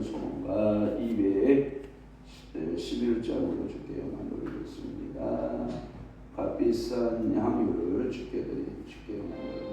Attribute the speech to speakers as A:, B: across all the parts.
A: 소원과 211장으로 주께 영광 돌리겠습니다. 값비싼 향유를 주께 영광 돌립니다.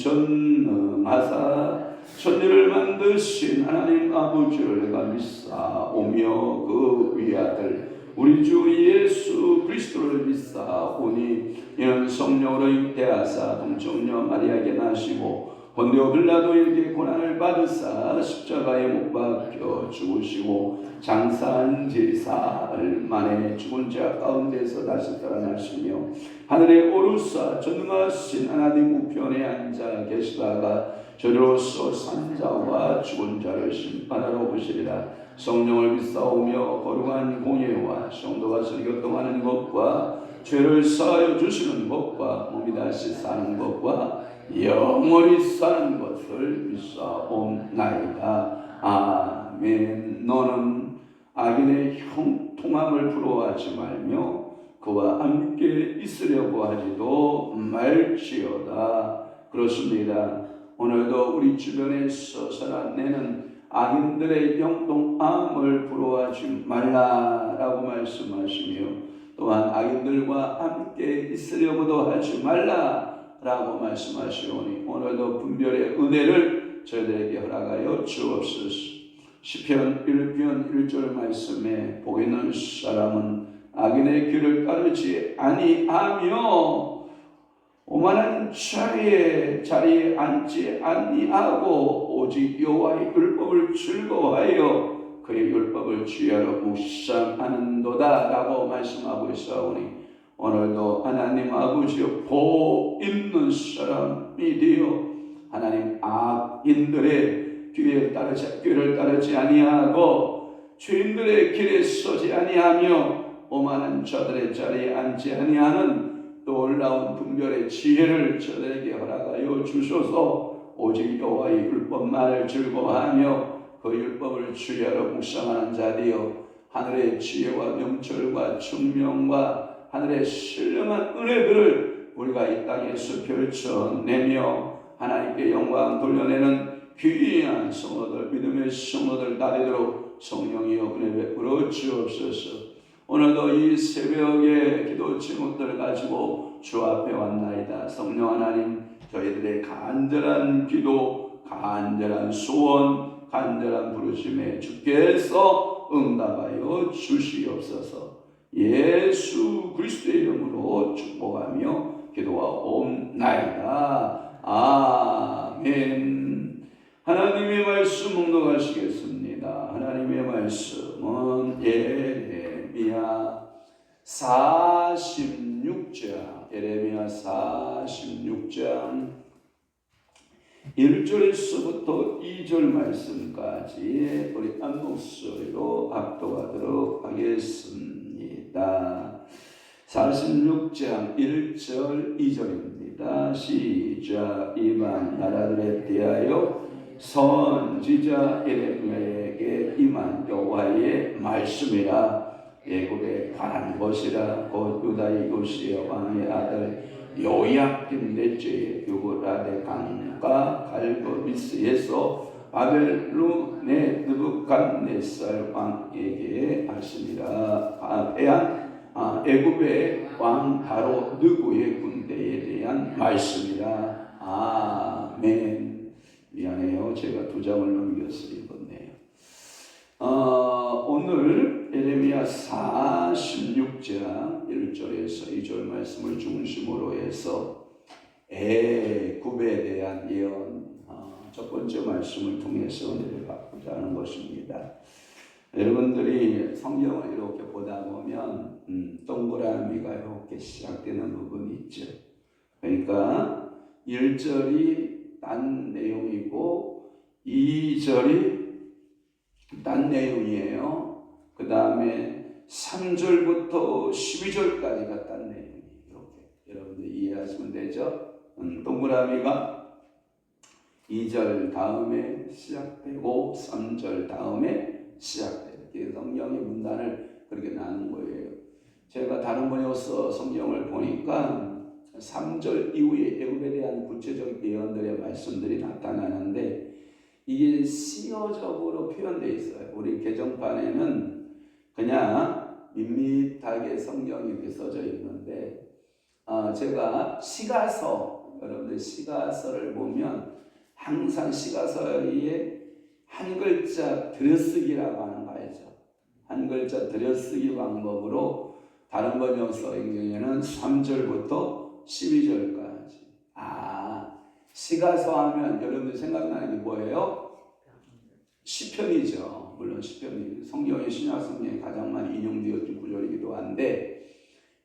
A: 전능하사 천지를 만드신 하나님 아버지를 내가 믿사오며 그 위아들 우리 주 예수 그리스도를 믿사오니 이는 성령으로 잉태하사 동정녀 마리아에게 나시고 본디오 빌라도에게 고난을 받으사 십자가에 못 박혀 죽으시고 장사한 지 사흘 만에 죽은 자 가운데서 다시 살아나시며 하늘에 오르사 전능하신 하나님 우편에 앉아 계시다가 저리로서 산자와 죽은 자를 심판하러 오시리라. 성령을 믿사오며 거룩한 공예와 성도가 설교통하는 것과 죄를 사하여 주시는 것과 몸이 다시 사는 것과 영원히 사는 것을 믿사옵나이다. 아멘. 너는 악인의 형통함을 부러워하지 말며 그와 함께 있으려고 하지도 말지어다. 그렇습니다. 오늘도 우리 주변에서 살아내는 악인들의 형통함을 부러워하지 말라라고 말씀하시며 또한 악인들과 함께 있으려고도 하지 말라라고 말씀하시오니 오늘도 분별의 은혜를 저희들에게 허락하여 주옵소서. 시편 1편 1절 말씀에 복 있는 사람은 악인의 길을 따르지 아니하며 오만한 자리에 앉지 아니하고 오직 여호와의 율법을 즐거워하여 그의 율법을 주야로 묵상하는도다 라고 말씀하고 있사오니 오늘도 하나님 아버지여 복 있는 사람이 되어 하나님 악인들의 꾀를 따르지 아니하고 죄인들의 길에 서지 아니하며 오만한 자들의 자리에 앉지 아니하는 놀라운 분별의 지혜를 저들에게 허락하여 주소서. 오직 여호와의 율법만을 즐거워하며 그 율법을 주야로 묵상하는 자되어 하늘의 지혜와 명철과 총명과 하늘의 신령한 은혜들을 우리가 이 땅에서 펼쳐내며 하나님께 영광 돌려내는 귀한 성도들, 믿음의 성도들 다 되도록 성령이여 은혜 베풀어 주옵소서. 오늘도 이 새벽에 기도 제목들을 가지고 주 앞에 왔나이다. 성령 하나님, 저희들의 간절한 기도, 간절한 소원, 간절한 부르심에 주께서 응답하여 주시옵소서. 예수 그리스도의 이름으로 축복하며 기도하옵나이다. 아멘. 하나님의 말씀 묵독하시겠습니다. 하나님의 말씀은 예레미야 46장, 예레미야 46장 1절에서부터 2절 말씀까지 우리 한 목소리로 합독하도록 하겠습니다. 46장 1절 2절입니다. 시작. 이만 나라들에 대하여 선지자 예레미야에게 임한 여호와의 말씀이라. 애굽에 관한 것이라. 곧 유다의 요시야 왕의 아들 요야kim 넷째의 유브라데 강가 갈거미스에서 바벨론의 느부갓네살 왕에게 하시니라. 애굽의 왕 바로 느고의 군대에 대한 말씀이라. 아멘. 미안해요. 제가 2장을 넘겨서 읽었네요. 오늘 예레미야 46장 1절에서 2절 말씀을 중심으로 해서 애굽에 대한 예언, 첫 번째 말씀을 통해서 은혜를 받고자 하는 것입니다. 여러분들이 성경을 이렇게 보다 보면 동그라미가 이렇게 시작되는 부분이 있죠. 그러니까 1절이 딴 내용이고 2절이 딴 내용이에요. 그 다음에 3절부터 12절까지가 딴 내용이에요. 이렇게 여러분들 이해하시면 되죠? 동그라미가 2절 다음에 시작되고 3절 다음에 시작돼요. 성경의 문단을 그렇게 나눈 거예요. 제가 다른 번역서 성경을 보니까 3절 이후에 애굽에 대한 구체적 예언들의 말씀들이 나타나는데 이게 시어적으로 표현되어 있어요. 우리 개정판에는 그냥 밋밋하게 성경이 이렇게 써져 있는데 제가 시가서, 여러분들 시가서를 보면 항상 시가서에 한 글자 들여쓰기라고 하는 거 알죠? 한 글자 들여쓰기 방법으로 다른 번역서 경우에는 3절부터 12절까지. 시가서 하면 여러분들 생각나는 게 뭐예요? 시편이죠. 물론 시편이 성경의 신약 성경에 가장 많이 인용되어진 구절이기도 한데,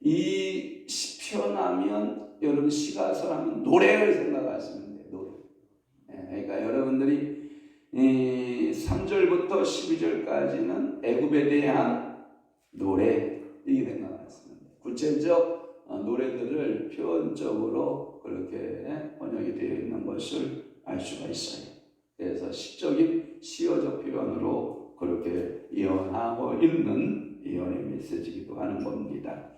A: 이 시편 하면 여러분 시가서 하면 노래를 생각하시면 돼요. 노래. 그러니까 여러분들이 3절부터 12절까지는 애굽에 대한 노래 이렇게 생각하시면 돼요. 구체적 노래들을 표현적으로 그렇게 번역이 되어 있는 것을 알 수가 있어요. 그래서 시적인 시어적 표현으로 그렇게 예언하고 있는 예언의 메시지이기도 하는 겁니다.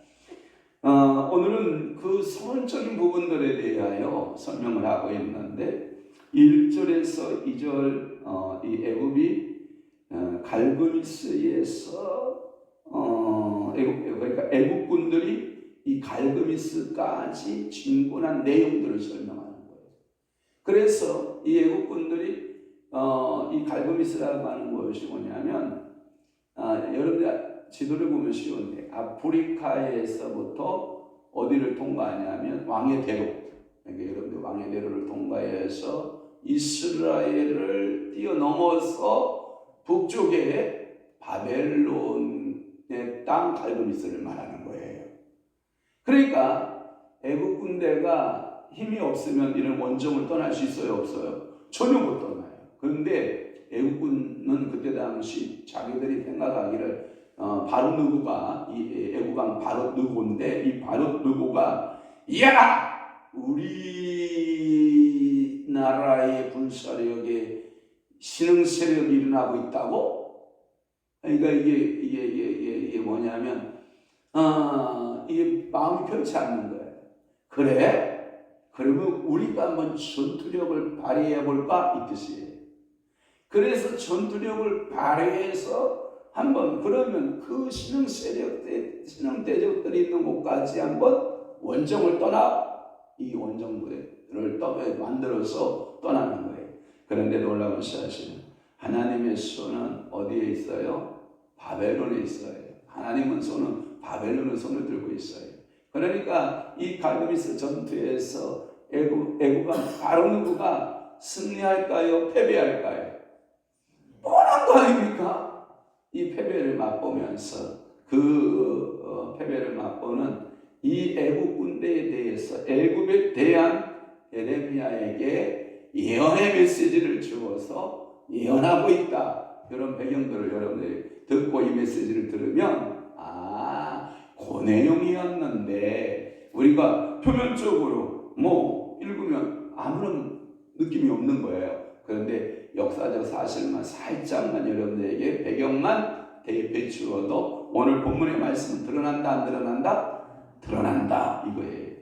A: 오늘은 그 서론적인 부분들에 대하여 설명을 하고 있는데 1절에서 2절 이 애굽이 갈그미스에서 그러니까 애국군들이 이 갈그미스까지 진군한 내용들을 설명하는 거예요. 그래서 이 애국군들이 이 갈그미스라고 하는 것이 뭐냐면 여러분들 지도를 보면 쉬운데 아프리카에서부터 어디를 통과하냐면 왕의 대로, 그러니까 여러분들 왕의 대로를 통과해서 이스라엘을 뛰어넘어서 북쪽에 바벨론의 땅 갈그미스를 말하는 거예요. 그러니까 애국 군대가 힘이 없으면 이런 원정을 떠날 수 있어요, 없어요? 전혀 못 떠나요. 그런데 애국군은 그때 당시 자기들이 생각하기를 바로 느고가 이 애국왕 바로 느고인데 이 바로 느고가 야 우리나라의 군사력에 신흥 세력이 일어나고 있다고? 그러니까 이게 뭐냐면 이게 마음이 편치 않는 거예요. 그래? 그러면 우리가 한번 전투력을 발휘해 볼까? 이 뜻이에요. 그래서 전투력을 발휘해서 한번 그러면 그 신흥 대적들이 있는 곳까지 한번 원정을 이 원정부를 만들어서 떠나는 거예요. 그런데 놀라운 사실은 하나님의 손은 어디에 있어요? 바벨론에 있어요. 하나님은 바벨론의 손을 들고 있어요. 그러니까 이 갈그미스 전투에서 애국왕 바로 누구가 승리할까요? 패배할까요? 뻔한 거 아닙니까? 이 패배를 맛보면서 패배를 맛보는 이 애국 군대에 대해서 애국에 대한 예레미야에게 예언의 메시지를 주어서 예언하고 있다. 이런 배경들을 여러분들이 듣고 이 메시지를 들으면 그 내용이었는데 우리가 표면적으로 읽으면 아무런 느낌이 없는 거예요. 그런데 역사적 사실만 살짝만 여러분들에게 배경만 배추어도 오늘 본문의 말씀은 드러난다 안 드러난다? 드러난다 이거예요.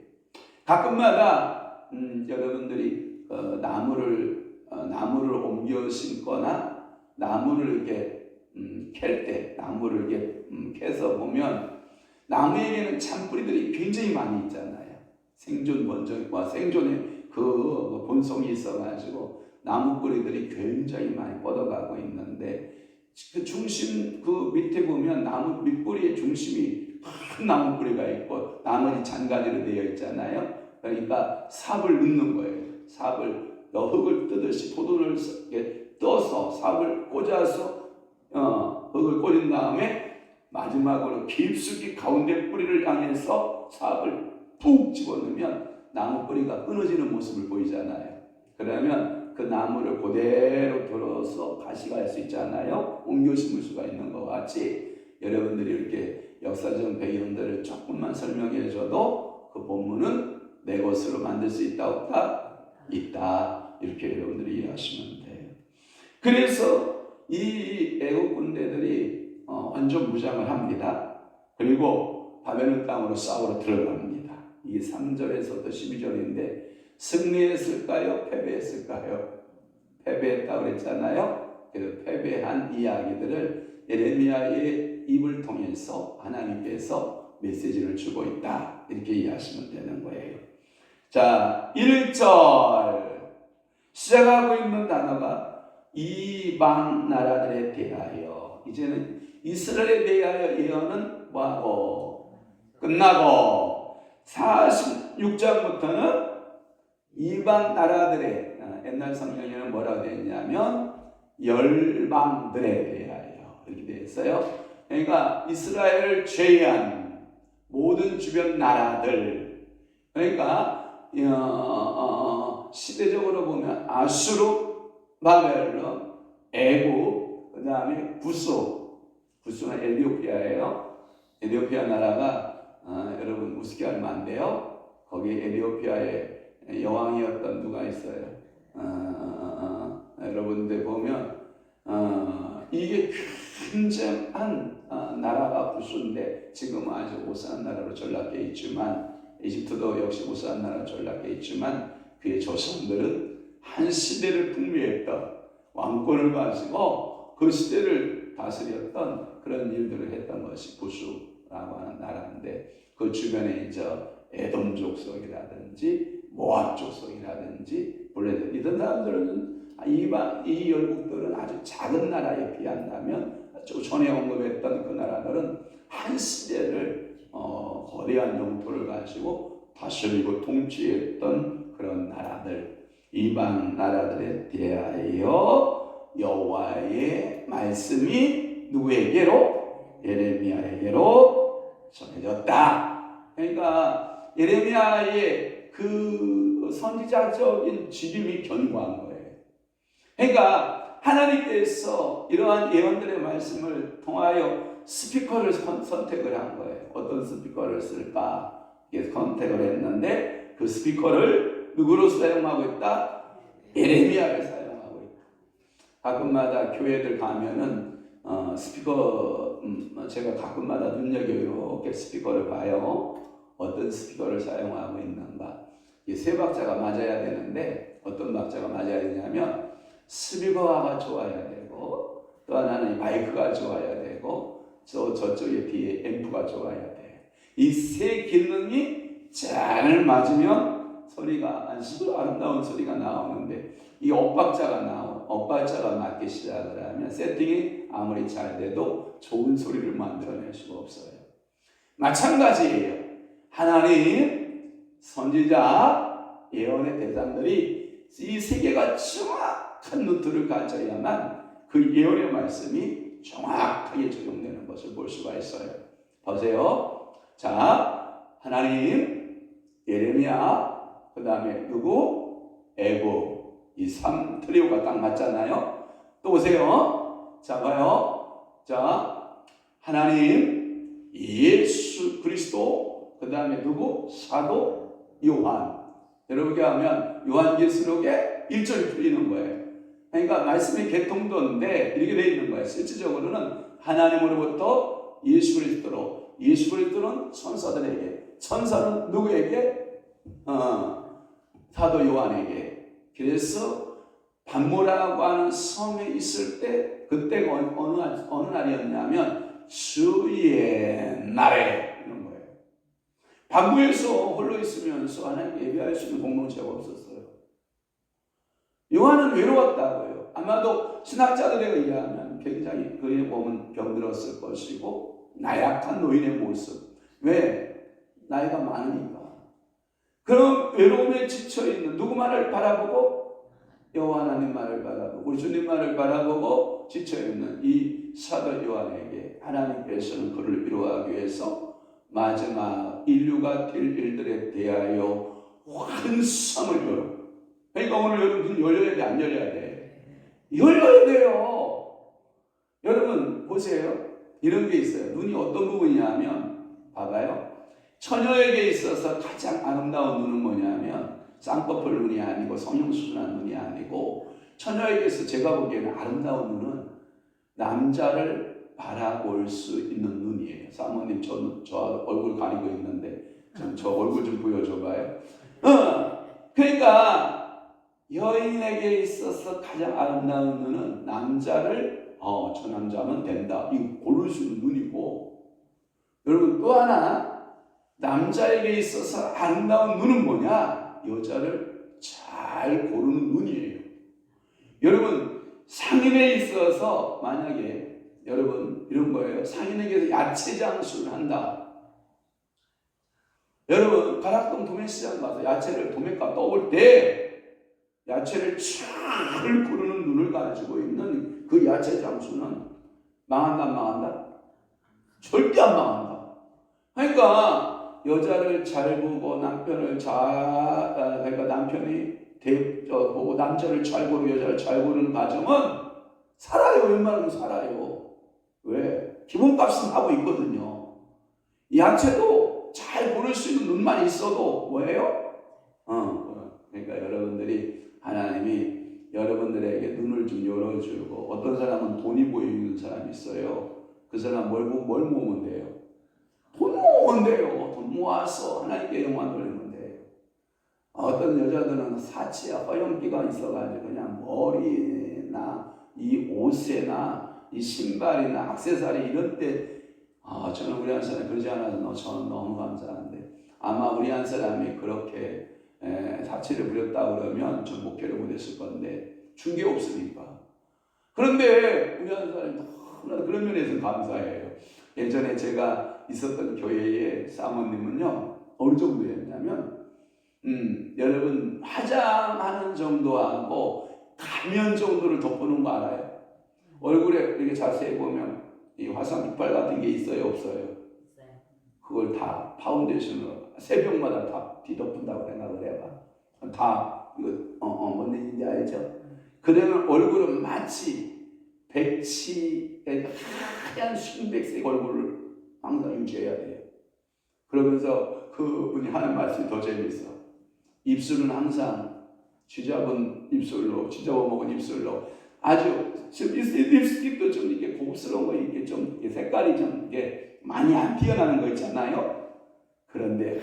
A: 가끔마다 여러분들이 나무를 옮겨 심거나 나무를 이렇게 캘 때 나무를 이렇게 캐서 보면 나무에게는 잔뿌리들이 굉장히 많이 있잖아요. 생존의 그 본성이 있어가지고 나무 뿌리들이 굉장히 많이 뻗어가고 있는데 그 중심 그 밑에 보면 나무 밑뿌리의 중심이 큰 나무 뿌리가 있고 나머지 잔가지로 되어 있잖아요. 그러니까 삽을 넣는 거예요. 삽을 흙을 뜨듯이 도돈을 떠서 삽을 꽂아서 흙을 꽂은 다음에 마지막으로 깊숙이 가운데 뿌리를 향해서 삽을 푹 집어넣으면 나무 뿌리가 끊어지는 모습을 보이잖아요. 그러면 그 나무를 그대로 들어서 가시갈 수 있잖아요. 옮겨 심을 수가 있는 것 같이 여러분들이 이렇게 역사적 배경들을 조금만 설명해 줘도 그 본문은 내 것으로 만들 수 있다 없다? 있다. 이렇게 여러분들이 이해하시면 돼요. 그래서 이 애국 군대들이 완전 무장을 합니다. 그리고 바벨론 땅으로 싸우러 들어갑니다. 이게 3절에서부터 12절인데 승리했을까요? 패배했을까요? 패배했다고 그랬잖아요. 그래서 패배한 이야기들을 예레미야의 입을 통해서 하나님께서 메시지를 주고 있다. 이렇게 이해하시면 되는 거예요. 자, 1절 시작하고 있는 단어가 이방 나라들에 대하여. 이제는 이스라엘에 대하여 예언은 뭐하고 끝나고 46장부터는 이방 나라들의 옛날 성경에는 뭐라고 되어 있냐면 열방들에 대하여 이렇게 되어 있어요. 그러니까 이스라엘을 제외한 모든 주변 나라들, 그러니까 시대적으로 보면 아수르, 바벨론, 애굽, 그 다음에 구스는 에티오피아예요. 에티오피아 나라가 여러분 우습게 알면 안 돼요. 거기 에티오피아에 여왕이었던 누가 있어요. 여러분들 보면 이게 굉장한 나라가 구스인데 지금은 아주 우수한 나라로 전락해 있지만 이집트도 역시 우수한 나라로 전락해 있지만 그의 조상들은 한 시대를 풍미했던 왕권을 가지고 그 시대를 다스렸던 그런 일들을 했던 것이 구스라고 하는 나라인데 그 주변에 이제 에돔 족속이라든지 모압 족속이라든지 블레셋 이런 사람들은 이 열국들은 아주 작은 나라에 비한다면 전에 언급했던 그 나라들은 한 시대를 거대한 영토를 가지고 다스리고 통치했던 그런 나라들, 이방 나라들에 대하여 여호와의 말씀이 누구에게로? 예레미야에게로 전해졌다. 그러니까 예레미야의 그 선지자적인 직임이 견고한 거예요. 그러니까 하나님께서 이러한 예언들의 말씀을 통하여 스피커를 선택을 한 거예요. 어떤 스피커를 쓸까? 이게 선택을 했는데 그 스피커를 누구로 사용하고 있다? 예레미야를 사용하고 있다. 가끔마다 교회들 가면은 스피커 제가 가끔마다 눈여겨 이렇게 스피커를 봐요. 어떤 스피커를 사용하고 있는가? 이 세 박자가 맞아야 되는데 어떤 박자가 맞아야 되냐면 스피커가 좋아야 되고 또 하나는 마이크가 좋아야 되고 저쪽에 뒤에 앰프가 좋아야 돼. 이 세 기능이 잘 맞으면 소리가 아주 아름다운 소리가 나오는데 이 엇박자가 맞기 시작을 하면 세팅이 아무리 잘 돼도 좋은 소리를 만들어낼 수가 없어요. 마찬가지예요. 하나님, 선지자, 예언의 대상들이 이 세계가 정확한 루트를 가져야만 그 예언의 말씀이 정확하게 적용되는 것을 볼 수가 있어요. 보세요. 자, 하나님, 예레미야, 그 다음에 누구? 애굽. 이 3트리오가 딱 맞잖아요. 또 보세요. 자, 봐요. 자, 하나님, 예수 그리스도, 그 다음에 누구? 사도 요한. 여러분께 하면 요한계시록에 1절이 풀리는 거예요. 그러니까 말씀의 개통도인데 이렇게 되어 있는 거예요. 실질적으로는 하나님으로부터 예수 그리스도로, 예수 그리스도는 천사들에게, 천사는 누구에게? 사도 요한에게. 그래서 반모라고 하는 섬에 있을 때 그때가 어느 날이었냐면 주의 날에 이런 거예요. 반모에서 홀로 있으면서 하나님께 예배할 수 있는 공동체가 없었어요. 요한은 외로웠다고요. 아마도 신학자들에 의하면 굉장히 그의 몸은 병들었을 것이고 나약한 노인의 모습. 왜? 나이가 많으니까. 그런 외로움에 지쳐있는 누구만을 바라보고? 여호와 하나님만을 바라보고 우리 주님만을 바라보고 지쳐있는 이 사도 요한에게 하나님께서는 그를 위로하기 위해서 마지막 인류가 될 일들에 대하여 환상을 열어. 그러니까 오늘 여러분 눈 열려야 돼? 안 열려야 돼? 열려야 돼요. 여러분 보세요. 이런 게 있어요. 눈이 어떤 부분이냐면 봐봐요. 처녀에게 있어서 가장 아름다운 눈은 뭐냐면 쌍꺼풀 눈이 아니고 성형수술한 눈이 아니고 처녀에게서 제가 보기에는 아름다운 눈은 남자를 바라볼 수 있는 눈이에요. 사모님 저 얼굴 가리고 있는데 저 얼굴 좀 보여줘봐요. 그러니까 여인에게 있어서 가장 아름다운 눈은 남자를 저 남자면 된다. 이거 고를 수 있는 눈이고 여러분 또 하나 남자에게 있어서 아름다운 눈은 뭐냐? 여자를 잘 고르는 눈이에요. 여러분 상인에 있어서 만약에 여러분 이런 거예요. 상인에게서 야채 장수를 한다. 여러분 가락동 도매시장 가서 야채를 도매가 떠올 때 야채를 잘 고르는 눈을 가지고 있는 그 야채 장수는 망한다 안 망한다? 절대 안 망한다. 그러니까 여자를 잘 보고 남편을 그러니까 남편이 보고 남자를 잘 고르고 여자를 잘 고르는 과정은 살아요. 웬만하면 살아요. 왜? 기본값은 하고 있거든요. 야채도 잘 고를 수 있는 눈만 있어도 뭐예요? 그러니까 여러분들이 하나님이 여러분들에게 눈을 좀 열어주고 어떤 사람은 돈이 보이는 사람이 있어요. 그 사람 뭘 모으면 돼요? 돈 모으면 돼요. 돈 모아서 하나님께 영광 돌리면 돼요. 어떤 여자들은 사치야 허영기가 있어가지고 그냥 머리나 이 옷에나 이 신발이나 액세서리 이런 때 저는 우리 한 사람이 그러지 않아서 저는 너무 감사한데 아마 우리 한 사람이 그렇게 사치를 부렸다 그러면 전 목회를 못했을 건데 준 게 없으니까. 그런데 우리 한 사람이 너무나 그런 면에서 감사해요. 예전에 제가 있었던 교회의 사모님은요 어느 정도였냐면 여러분 화장하는 정도하고 가면 정도를 덮는 거 알아요? 얼굴에 이렇게 자세히 보면 이 화상 깃발 같은 게 있어요 없어요? 그걸 다 파운데이션으로 새벽마다 다 뒤덮는다고 생각을 해봐. 다 이거 뭔 얘기인지 알죠? 그러면 얼굴은 마치 백치의 하얀 순백색 얼굴을 항상 유지해야 돼요. 그러면서 그분이 하는 말씀이 더 재미있어. 입술은 항상 쥐잡은 입술로, 쥐잡아 먹은 입술로 아주 립스틱도 좀 이렇게 고급스러운 거 이렇게 좀 색깔이 좀 이게 많이 안 튀어나오는 거 있잖아요. 그런데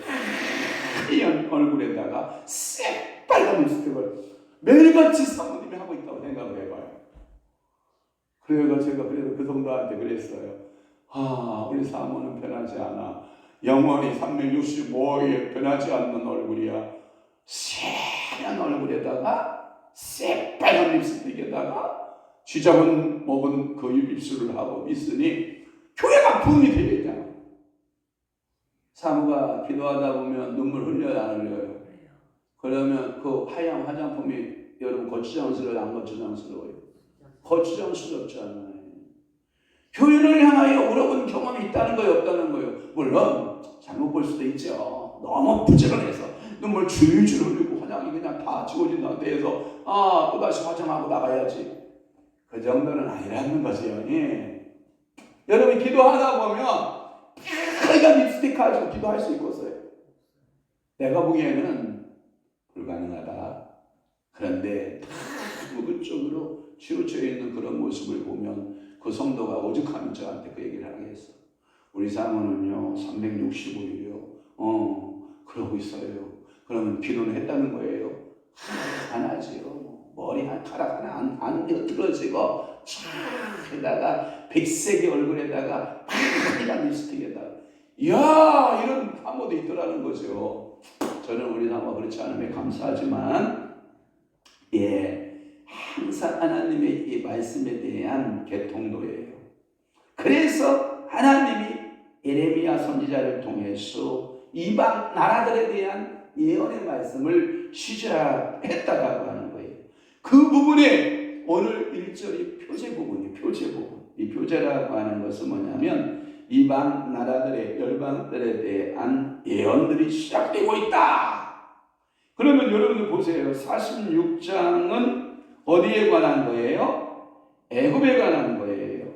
A: 하얀 얼굴에다가 새빨간 립스틱을 매일같이 사모님이 하고 있다고 생각을 해봐요. 그래서 제가 그래도 그 성도한테 그랬어요. 우리 사모는 변하지 않아. 영원히 365일 변하지 않는 얼굴이야. 새하얀 얼굴에다가 새빨간 립스틱에다가 쥐잡은 먹은 그 입술을 하고 있으니 교회가 부흥이 되겠냐. 사모가 기도하다 보면 눈물 흘려요, 안 흘려요? 그러면 그 하얀 화장품이 여러분 거추장스러워요, 안 거추장스러워요? 거추장스럽지 않아요. 교회를 향하여 울어본 경험이 있다는 거예요, 없다는 거예요? 물론 잘못 볼 수도 있죠. 너무 부지런해서 눈물 줄줄 흘리고 화장이 그냥 다 지워진 상태에서 또다시 화장하고 나가야지. 그 정도는 아니라는 거죠. 예. 여러분 기도하다 보면 빨간 립스틱 가지고 기도할 수 있겠어요? 내가 보기에는 불가능하다. 그런데 다 무근적으로 치우쳐 있는 그런 모습을 보면 그 성도가 오죽하면 저한테 그 얘기를 하겠어. 우리 사모는요 365일이요 그러고 있어요. 그러면 기도는 했다는 거예요? 안 하지요. 머리 한 가락 하나 안 틀어지고 촥에다가 백색의 얼굴에다가 빨간 립스틱에다가 이야 이런 사모도 있더라는 거죠. 저는 우리 사모가 그렇지 않음에 감사하지만 항상 하나님의 이 말씀에 대한 개통도예요. 그래서 하나님이 예레미야 선지자를 통해서 이방 나라들에 대한 예언의 말씀을 시작했다라고 하는 거예요. 그 부분에 오늘 1절이 표제 부분이에요. 표제 부분. 이 표제라고 하는 것은 뭐냐면 이방 나라들의 열방들에 대한 예언들이 시작되고 있다. 그러면 여러분들 보세요. 46장은 어디에 관한 거예요? 애굽에 관한 거예요.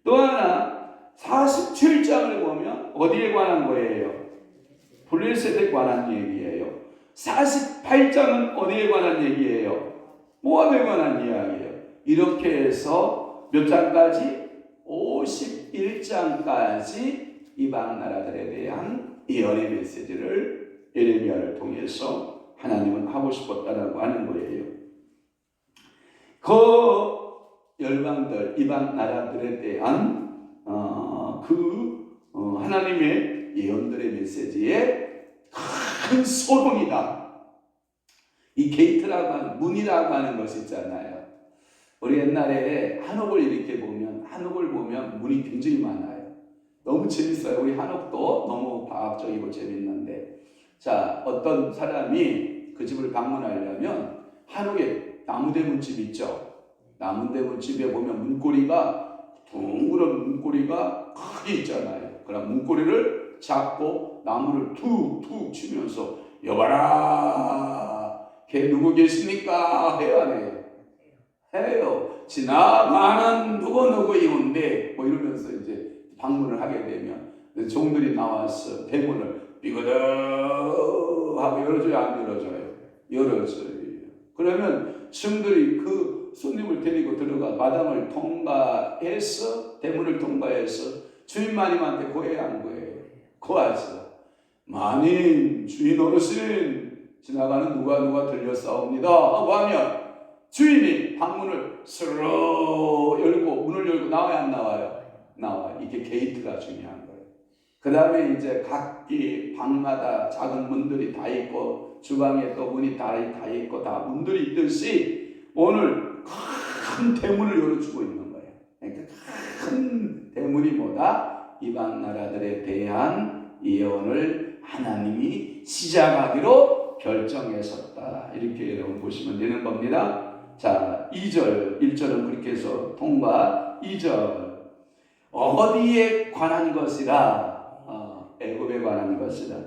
A: 또 하나 47장을 보면 어디에 관한 거예요? 블레셋에 관한 얘기예요. 48장은 어디에 관한 얘기예요? 모압에 관한 이야기예요. 이렇게 해서 몇 장까지? 51장까지 이방 나라들에 대한 예언의 메시지를 예레미야를 통해서 하나님은 하고 싶었다라고 하는 거예요. 그 열방들, 이방 나라들에 대한 하나님의 예언들의 메시지에 큰 소동이다. 이 게이트라고 하는, 문이라고 하는 것이 있잖아요. 우리 옛날에 한옥을 이렇게 보면, 한옥을 보면 문이 굉장히 많아요. 너무 재밌어요. 우리 한옥도 너무 과학적이고 재밌는데, 자, 어떤 사람이 그 집을 방문하려면 한옥에 나무대문집 있죠. 나무대문집에 보면 문고리가 둥그런 문고리가 크게 있잖아요. 그럼 문고리를 잡고 나무를 툭툭 치면서 여봐라, 걔 누구 계십니까? 해야 돼요. 해요. 지나가는 누구이온데 뭐 이러면서 이제 방문을 하게 되면 종들이 나와서 대문을 삐그덕 하고 열어줘요, 안 열어줘요? 열어줘요. 그러면 승들이 그 손님을 데리고 들어가 마당을 통과해서, 대문을 통과해서 주인 마님한테 고해한 거예요. 고하죠. 마님, 주인 어르신, 지나가는 누가 들렸사옵니다 하고 하면 주인이 방문을 스르르 열고, 문을 열고 나와야 안 나와요? 나와요. 이게 게이트가 중요한 거예요. 그 다음에 이제 각기 방마다 작은 문들이 다 있고, 주방에 또 문이 다 있고, 다 문들이 있듯이 오늘 큰 대문을 열어주고 있는 거예요. 그러니까 큰 대문이 뭐다? 이방 나라들에 대한 예언을 하나님이 시작하기로 결정했었다. 이렇게 여러분 보시면 되는 겁니다. 자, 2절, 1절은 그렇게 해서 통과. 2절, 어디에 관한 것이라? 애굽에 관한 것이라.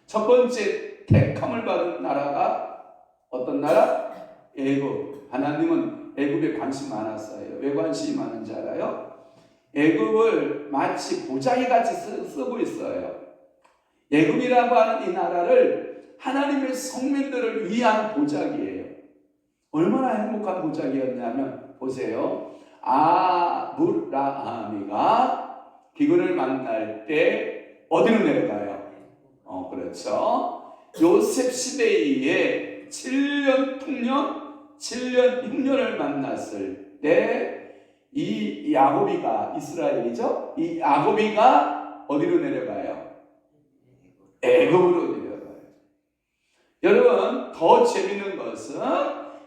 A: 첫 번째 택함을 받은 나라가 어떤 나라? 애굽. 하나님은 애굽에 관심 많았어요. 왜 관심이 많은지 알아요? 애굽을 마치 보자기같이 쓰고 있어요. 애굽이라고 하는 이 나라를 하나님의 성민들을 위한 보자기예요. 얼마나 행복한 보자기였냐면 보세요. 아브라함이가 기근을 만날 때 어디로 내려가요? 그렇죠. 요셉 시대에 7년 풍년, 7년 흉년을 만났을 때 이 야곱이가 이스라엘이죠. 이 야곱이가 어디로 내려가요? 애굽으로 내려가요. 여러분 더 재밌는 것은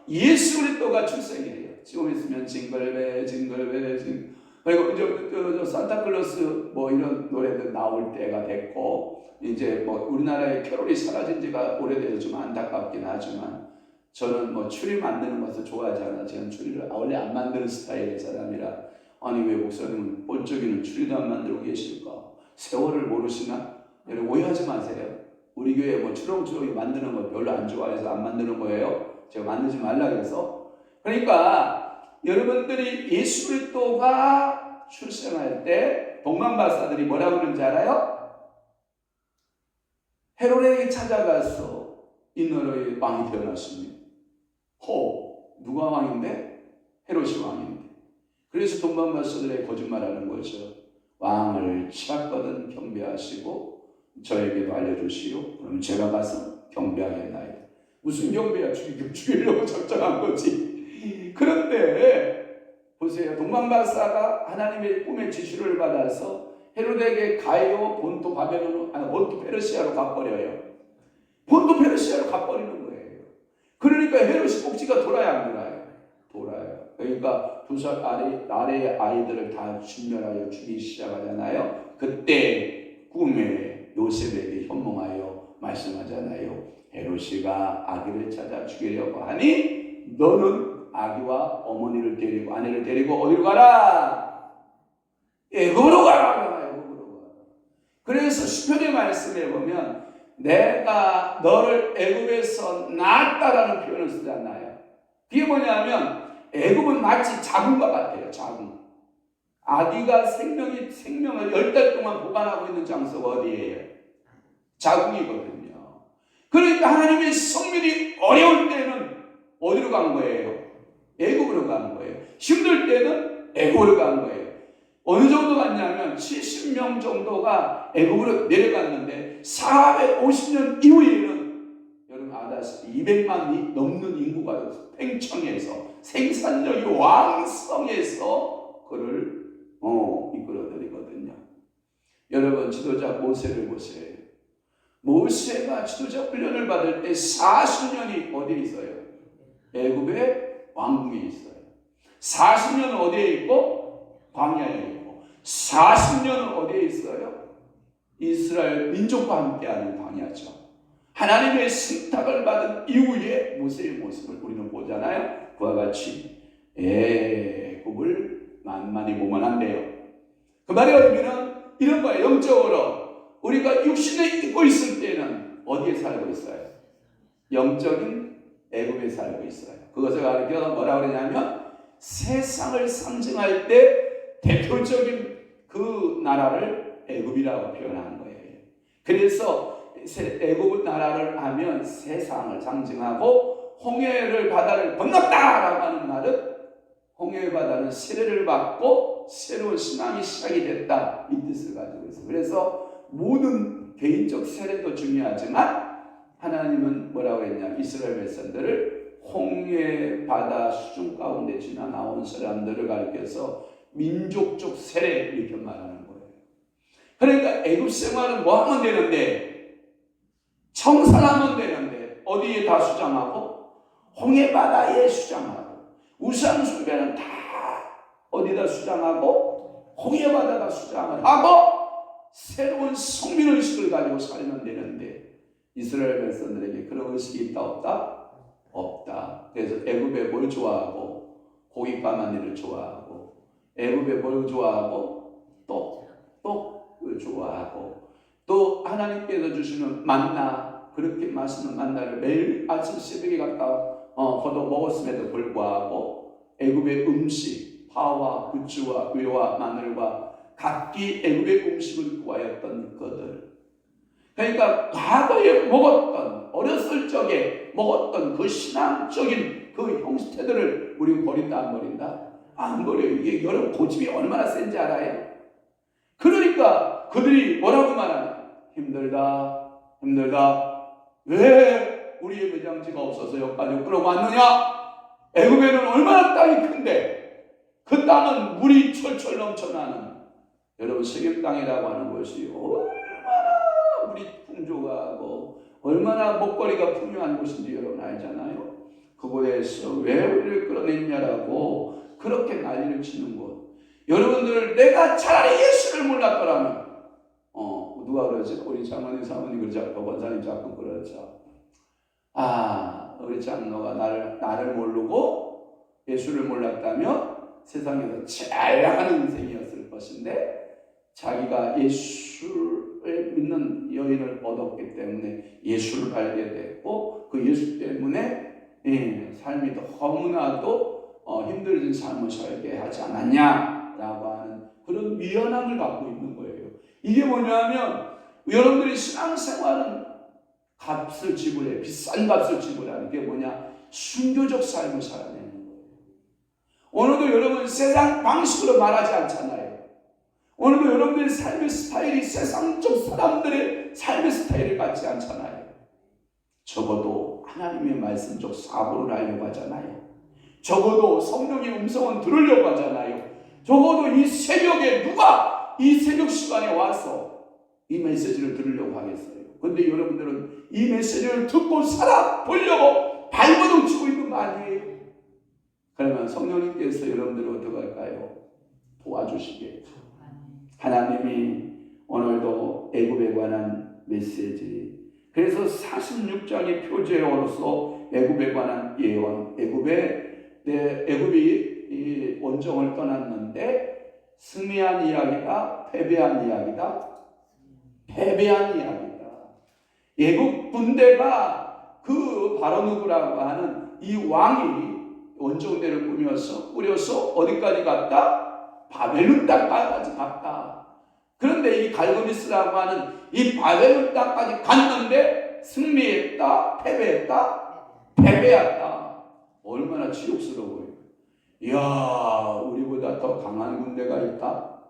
A: 예수 그리스도가 출생이에요. 지금 있으면 징글벨 그리고 저 산타클로스 뭐 이런 노래들 나올 때가 됐고 이제 뭐 우리나라의 캐롤이 사라진 지가 오래돼서 좀 안타깝긴 하지만 저는 뭐 추리 만드는 것을 좋아하지 않아. 저는 추리를 원래 안 만드는 스타일의 사람이라 아니 왜 목사님은 번쩍이는 추리도 안 만들고 계실까? 세월을 모르시나? 여러분 오해하지 마세요. 우리 교회 뭐 추렁추렁이 만드는 거 별로 안 좋아해서 안 만드는 거예요. 제가 만들지 말라 그래서. 그러니까 여러분들이 예수 그리스도가 출생할 때 동방박사들이 뭐라고 그러는지 알아요? 헤로데에게 찾아가서 이 나라의 왕이 태어났습니다. 누가 왕인데? 헤롯이 왕인데. 그래서 동방박사들에게 거짓말하는 거죠. 왕을 치받거든 경배하시고 저에게도 알려주시오. 그럼 제가 가서 경배하겠나이다. 무슨 경배야? 죽이려고 작정한 거지. 그런데 보세요. 동방박사가 하나님의 꿈의 지시를 받아서 헤로데에게 가요 본토 본토 페르시아로 가버려요. 본토 페르시아로 가버리는 거예요. 그러니까 헤롯이 꼭지가 돌아야 안 돌아요? 돌아요. 그러니까 2살 아래의 아이들을 다 진멸하여 죽이기 시작하잖아요. 그때 꿈에 요셉에게 현몽하여 말씀하잖아요. 헤롯이가 아기를 찾아 죽이려고 하니 너는 아기와 어머니를 데리고 아내를 데리고 어디로 가라? 애굽으로 가라. 애굽으로 가라. 그래서 시편의 말씀에 보면 내가 너를 애굽에서 낳았다라는 표현을 쓰잖아요. 그게 뭐냐면 애굽은 마치 자궁과 같아요. 자궁. 아기가 생명을 10달 동안 보관하고 있는 장소가 어디예요? 자궁이거든요. 그러니까 하나님의 성민이 어려울 때는 어디로 간 거예요? 애굽으로 간 거예요. 힘들 때는 애굽으로 간 거예요. 어느 정도 갔냐면 70명 정도가 애굽으로 내려갔는데 450년 이후에는 여러분 아다시피 200만이 넘는 인구가 팽창해서 생산력이 왕성해서 그를 이끌어드리거든요. 여러분 지도자 모세를 보세요. 모세가 지도자 훈련을 받을 때 40년이 어디에 있어요? 애굽의 왕궁에 있어요. 40년은 어디에 있고? 광야에 있고. 40년은 어디에 있어요? 이스라엘 민족과 함께하는 광야죠. 하나님의 신탁을 받은 이후에 모세의 모습을 우리는 보잖아요. 그와 같이 애굽을 만만히 보면 안 돼요. 그 말의 의미는 이런 거예요. 영적으로 우리가 육신에 입고 있을 때는 어디에 살고 있어요? 영적인 애굽에 살고 있어요. 그것을 가리켜 뭐라고 그러냐면 세상을 상징할 때 대표적인 그 나라를 애굽이라고 표현하는 거예요. 그래서 애굽 나라를 하면 세상을 상징하고 홍해를 바다를 건넜다라고 하는 말은 홍해 바다는 세례를 받고 새로운 신앙이 시작이 됐다 이 뜻을 가지고 있어요. 그래서 모든 개인적 세례도 중요하지만 하나님은 뭐라고 했냐? 이스라엘 백성들을 홍해 바다 수중 가운데 지나 나온 사람들을 가리켜서 민족적 세례 이렇게 말하는 거예요. 그러니까 애굽 생활은 뭐 하면 되는데? 청산하면 되는데 어디에 다 수장하고? 홍해 바다에 수장하고. 우상 숭배는 다 어디다 수장하고? 홍해 바다다 수장을 하고 새로운 성민의식을 가지고 살면 되는데 이스라엘 백성들에게 그런 의식이 있다 없다? 없다. 그래서 애굽에 뭘 좋아하고 고기 까마니를 좋아하고 애굽에 뭘 좋아하고 떡을 좋아하고 또 하나님께서 주시는 만나 그렇게 맛있는 만나를 매일 아침 새벽에 갔다 걷어 먹었음에도 불구하고 애굽의 음식, 파와 부추와 의와 마늘과 각기 애굽의 음식을 구하였던 그들. 그러니까 과거에 먹었던, 어렸을 적에 먹었던 그 신앙적인 그 형태들을 우리는 버린다 안 버린다? 안 버려요. 이게 여러분 고집이 얼마나 센지 알아요? 그러니까 그들이 뭐라고 말하냐? 힘들다, 힘들다. 왜 우리의 매장지가 없어서 여기까지 끌어왔느냐? 애굽에는 얼마나 땅이 큰데 그 땅은 물이 철철 넘쳐나는, 여러분 세겜 땅이라고 하는 것이 얼마나 물이 풍족하고 얼마나 먹거리가 풍요한 곳인지 여러분 알잖아요. 그곳에서 왜 우리를 끌어냈냐라고 그렇게 난리를 치는 곳. 여러분들, 내가 차라리 예수를 몰랐더라면 누가 그러지? 우리 장로님 사모님 그러죠. 권사님 자꾸 그러죠. 우리 장로가 나를 모르고 예수를 몰랐다면 세상에서 잘나가는 인생이었을 것인데, 자기가 예수를 믿는 여인을 얻었기 때문에 예수를 알게 됐고, 그 예수 때문에 삶이 너무나도 힘들어진 삶을 살게 하지 않았냐라고 하는 그런 미안함을 갖고 있는 거예요. 이게 뭐냐면, 여러분들이 신앙생활은 값을 지불해, 비싼 값을 지불하는 게 뭐냐? 순교적 삶을 살아내는 거예요. 오늘도 여러분 세상 방식으로 말하지 않잖아요. 오늘도 여러분들의 삶의 스타일이 세상적 사람들의 삶의 스타일을 갖지 않잖아요. 적어도 하나님의 말씀적 사고를 하려고 하잖아요. 적어도 성령의 음성은 들으려고 하잖아요. 적어도 이 새벽에 누가 이 새벽 시간에 와서 이 메시지를 들으려고 하겠어요. 근데 여러분들은 이 메시지를 듣고 살아보려고 발버둥 치고 있는 거 아니에요? 그러면 성령님께서 여러분들을 어떻게 할까요? 도와주시겠죠. 하나님이 오늘도 애굽에 관한 메시지, 그래서 46장의 표제어로서 애굽에 관한 예언, 애굽이 이 원정을 떠났는데 승리한 이야기다, 패배한 이야기다? 패배한 이야기다. 애굽 군대가 그 바로 누구라고 하는 이 왕이 원정대를 꾸려서 어디까지 갔다? 바벨론 땅까지 갔다. 그런데 이 갈그미스라고 하는 이 바벨론 땅까지 갔는데 승리했다? 패배했다? 패배했다. 얼마나 치욕스러워요. 이야, 우리보다 더 강한 군대가 있다?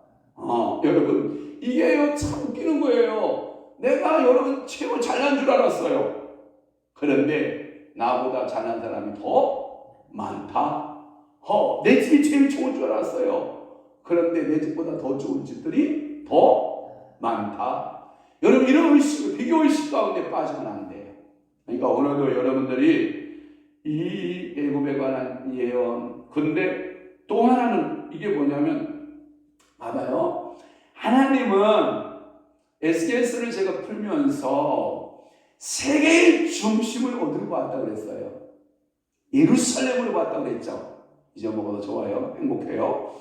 A: 여러분, 이게 참 웃기는 거예요. 내가 여러분 최고 잘난 줄 알았어요. 그런데 나보다 잘난 사람이 더 많다. 내 집이 제일 좋은 줄 알았어요. 그런데 내 집보다 더 좋은 집들이 더 많다. 여러분, 이런 의식, 비교의식 가운데 빠지면 안 돼요. 그러니까 오늘도 여러분들이 이 애굽에 관한 예언, 근데 또 하나는 이게 뭐냐면, 봐봐요. 하나님은 SKS를 제가 풀면서 세계의 중심을 어디로 봤다고 그랬어요? 예루살렘으로 봤다고 그랬죠. 이제 먹어도 좋아요. 행복해요.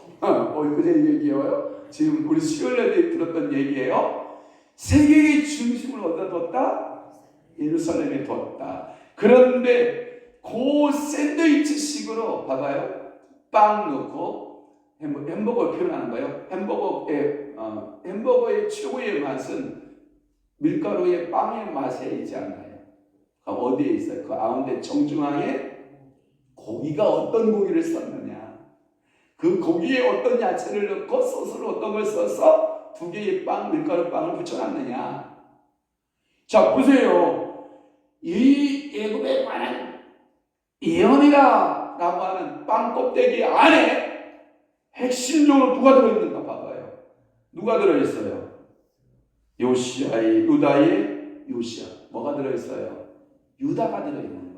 A: 그제 얘기예요. 지금 우리 수요일에 들었던 얘기예요. 세계의 중심을 어디다 뒀다? 예루살렘에 뒀다. 그런데 그 샌드위치식으로 봐봐요. 빵 넣고 햄버거를 표현하는 거예요. 햄버거의 최고의 맛은 밀가루의 빵의 맛에 있지 않나요? 어디에 있어요? 그 가운데 정중앙에 고기가 어떤 고기를 썼느냐, 그 고기에 어떤 야채를 넣고 소스를 어떤 걸 써서 두 개의 밀가루 빵을 붙여놨느냐. 자, 보세요. 이 애굽에 관한 예언이라고 하는 빵 껍데기 안에 핵심적으로 누가 들어있는가 봐봐요. 누가 들어있어요? 유다의 요시야. 뭐가 들어있어요? 유다가 들어있는 거예요.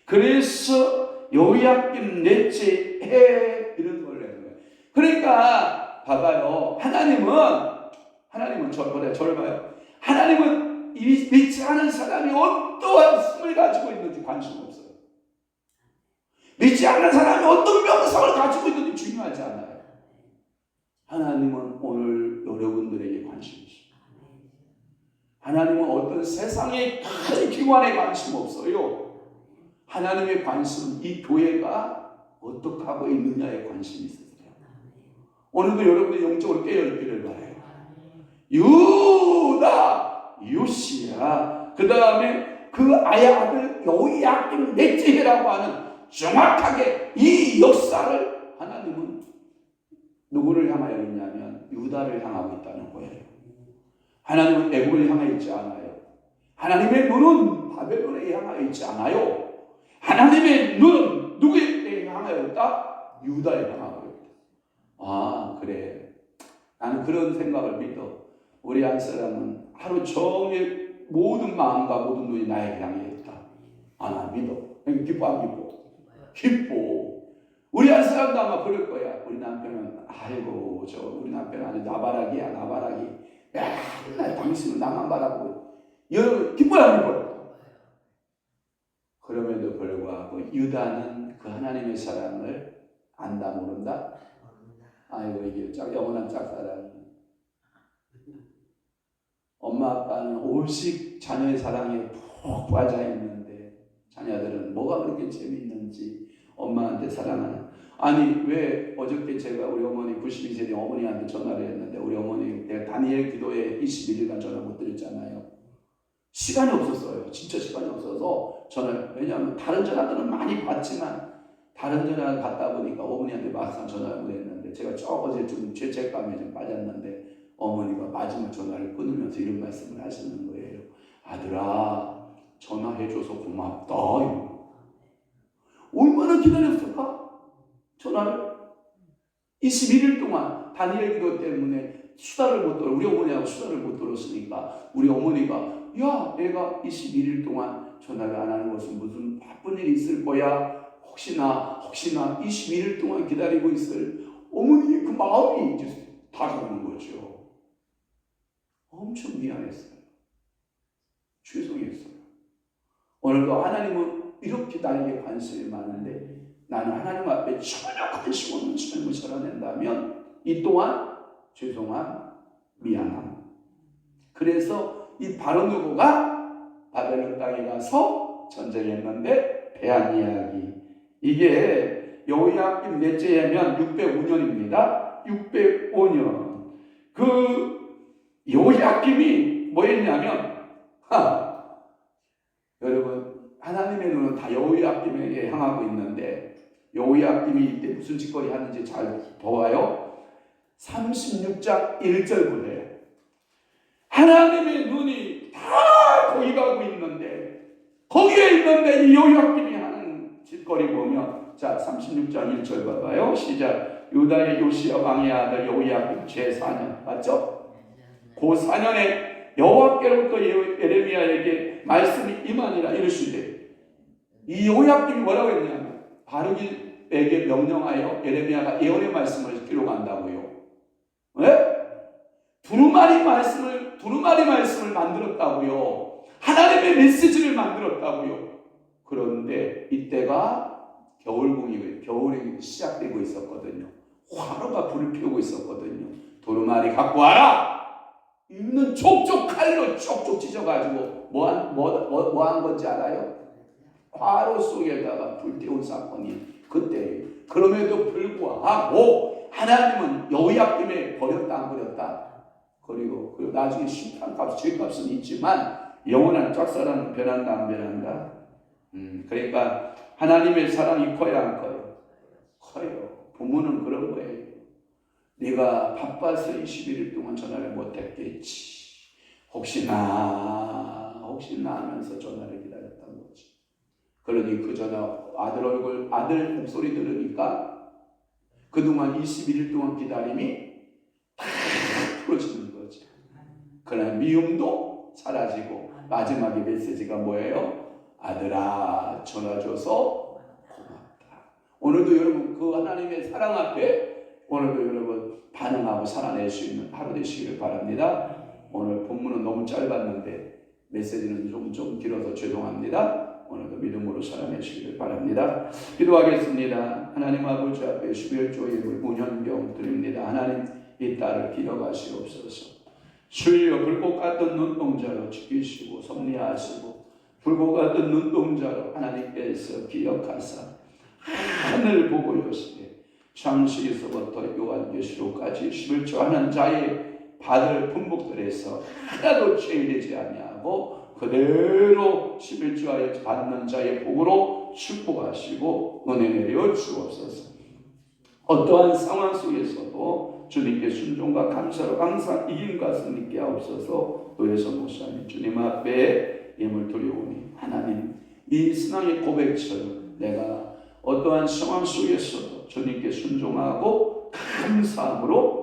A: 그래서 요야kim 넷째 해 이런 걸 내는 거예요. 그러니까 봐봐요. 하나님은 저를 봐요. 하나님은 믿지 않은 사람이 어떠한 힘을 가지고 있는지 관심 없어요. 믿지 않는 사람이 어떤 명성을 가지고 있는지 중요하지 않아요. 하나님은 오늘 여러분들에게 관심이 있어요. 하나님은 어떤 세상의 큰 기관에 관심 없어요. 하나님의 관심은 이 교회가 어떻게 하고 있느냐에 관심이 있으세요. 오늘도 여러분들 영적으로 깨어있기를 바라요. 유다, 요시야, 그 다음에 그 아야 아들 요야김 넷째라고 하는 정확하게 이 역사를 하나님은 누구를 향하여 있냐면 유다를 향하고 있다는 거예요. 하나님은 애굽을 향해 있지 않아요. 하나님의 눈은 바벨론에 향하여 있지 않아요. 하나님의 눈은 누구에 향하여 있다? 유다에 향하고 있다. 아, 그래. 나는 그런 생각을 믿어. 우리 한 사람은 하루 종일 모든 마음과 모든 눈이 나에게 향해 있다. 아, 나 믿어. 기뻐 안 기뻐? 기뻐. 우리 한 사람도 아마 그럴 거야. 우리 남편은 아이고 우리 남편은 아주 나바라기야. 맨날 당신은 나만 바라보고. 여러분 기뻐요 안 기뻐요? 그럼에도 불구하고 유다는 그 하나님의 사랑을 안다 모른다? 아이고 이게 영원한 짝사랑이. 엄마 아빠는 오직 자녀의 사랑에 푹 빠져 있는데 자녀들은 뭐가 그렇게 재미있는지 엄마한테 사랑하는. 아니 왜 어저께 제가 우리 어머니 92세대 어머니한테 전화를 했는데 우리 어머니 내가 다니엘 기도에 21일간 전화 못 드렸잖아요. 시간이 없었어요. 진짜 시간이 없어서 전화를. 왜냐하면 다른 전화들은 많이 받지만 다른 전화를 받다 보니까 어머니한테 막상 전화를 못 했는데 제가 어제 좀 죄책감에 좀 빠졌는데 어머니가 마지막 전화를 끊으면서 이런 말씀을 하시는 거예요. 아들아, 전화해줘서 고맙다. 얼마나 기다렸을까? 전화를 21일 동안 다니엘 기도 때문에 수다를 못 떨어. 우리 어머니하고 수다를 못 떨었으니까 우리 어머니가 야, 내가 21일 동안 전화를 안 하는 것은 무슨 바쁜 일이 있을 거야. 혹시나 21일 동안 기다리고 있을 어머니의 그 마음이 이제 다가오는 거죠. 엄청 미안했어요. 죄송했어요. 오늘도 하나님은 이렇게 나에게 관심이 많은데 나는 하나님 앞에 전혀 관심 없는 삶을 살아낸다면 이 또한 죄송함, 미안함. 그래서 이 바로 누구가 바벨론 땅에 가서 전쟁했는데 패한 이야기. 이게 여호야김 넷째 해면 605년입니다. 605년. 그 여호야김이 뭐였냐면 여러분 하나님의 눈은 다 여호야김에게 향하고 있는데 여호야김이 이때 무슨 짓거리 하는지 잘 보아요. 36장 1절 보세요. 하나님의 눈이 다 거기 가고 있는데 거기에 있는데 이 여호야김이 하는 짓거리 보면 자 36장 1절 봐봐요. 시작. 유다의 요시야 왕의 아들 여호야김 제4년 맞죠? 그 4년에 여호와께로부터 예레미야에게 말씀이 임하니라 이르시되 이 여호야김이 뭐라고 했냐면 바르기에게 명령하여 예레미야가 예언의 말씀을 기록한다고요. 왜? 두루마리 말씀을 만들었다고요. 하나님의 메시지를 만들었다고요. 그런데 이때가 겨울이 시작되고 있었거든요. 화로가 불을 피우고 있었거든요. 두루마리 갖고 와라. 있는 촉촉 칼로 쪽쪽 찢어가지고 뭐 한 건지 알아요? 화로 속에다가 불태운 사건이 그때. 그럼에도 불구하고 하나님은 여호야김에 버렸다 안 버렸다? 그리고 나중에 심판값, 죄값은 있지만 영원한 짝사랑은 변한다 안 변한다? 그러니까 하나님의 사랑이 커요 안 커요? 커요. 부모는 그런 거예요. 네가 바빠서 21일 동안 전화를 못했겠지. 혹시나 하면서 전화를 기다렸던 거지. 그러니 그 전화 아들 목소리 들으니까 그동안 21일 동안 기다림이 다 풀어지는 거지. 그러나 미움도 사라지고 마지막에 메시지가 뭐예요? 아들아 전화 줘서 고맙다. 오늘도 여러분 그 하나님의 사랑 앞에 오늘도 여러분 반응하고 살아낼 수 있는 하루 되시기를 바랍니다. 오늘 본문은 너무 짧았는데 메시지는 좀 길어서 죄송합니다. 오늘도 믿음으로 살아내시기를 바랍니다. 기도하겠습니다. 하나님 아버지 앞에 11조의 문현경 드립니다. 하나님 이 딸을 기억하시옵소서. 주여 불꽃 같은 눈동자로 지키시고 섭리하시고 불꽃 같은 눈동자로 하나님께서 기억하사 하늘 보고 요시되 창세기서부터 요한계시록까지 11조 하는 자의 받을 품목들에서 하나도 제외되지 아니하고 그대로 11조에 받는 자의 복으로 축복하시고 은혜 내려 주옵소서. 어떠한 상황 속에서도 주님께 순종과 감사로 항상 이긴 것을 믿게 하옵소서. 노예서 목사님 주님 앞에 예물 드리오니 하나님 이 신앙의 고백처럼 내가 어떠한 상황 속에서도 주님께 순종하고 감사함으로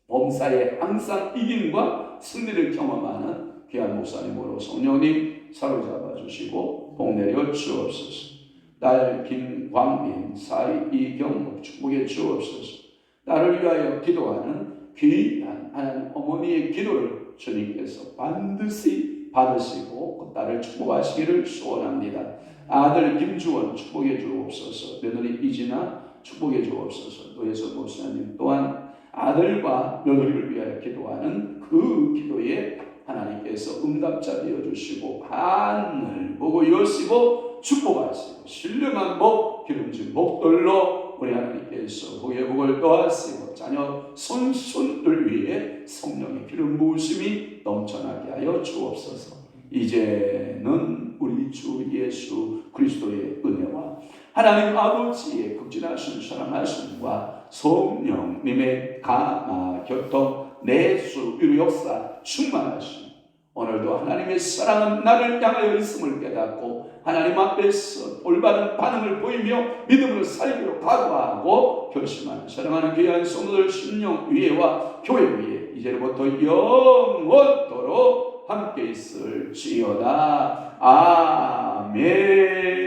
A: 범사에 항상 이김과 승리를 경험하는 귀한 목사님으로 성령님 사로잡아 주시고 복 내려 주옵소서. 딸 김광민 사이 이경목 축복해 주옵소서. 나를 위하여 기도하는 귀한 하나님 어머니의 기도를 주님께서 반드시 받으시고 그 딸을 축복하시기를 소원합니다. 아들 김주원 축복해 주옵소서. 며느리 이진아 축복해 주옵소서. 노예서 목사님 또한 아들과 며느리를 위하여 기도하는 그 기도에 하나님께서 응답자 되어주시고 하늘 보고 여시고 축복하시고 신령한 복 기름진 복들로 우리 하나님께서 복의 복을 더하시고 자녀 손손들 위에 성령의 기름 부으심이 넘쳐나게 하여 주옵소서. 이제는 우리 주 예수 그리스도의 은혜와 하나님 아버지의 극진하신 사랑하심과 성령님의 감화 교통 내수 위로 역사 충만하심 오늘도 하나님의 사랑은 나를 향하여 있음을 깨닫고 하나님 앞에서 올바른 반응을 보이며 믿음으로 살기로 각오하고 결심하는 사랑하는 귀한 성도들 심령 위에와 교회 위에 이제부터 영원토록 함께 있을지어다. 아멘.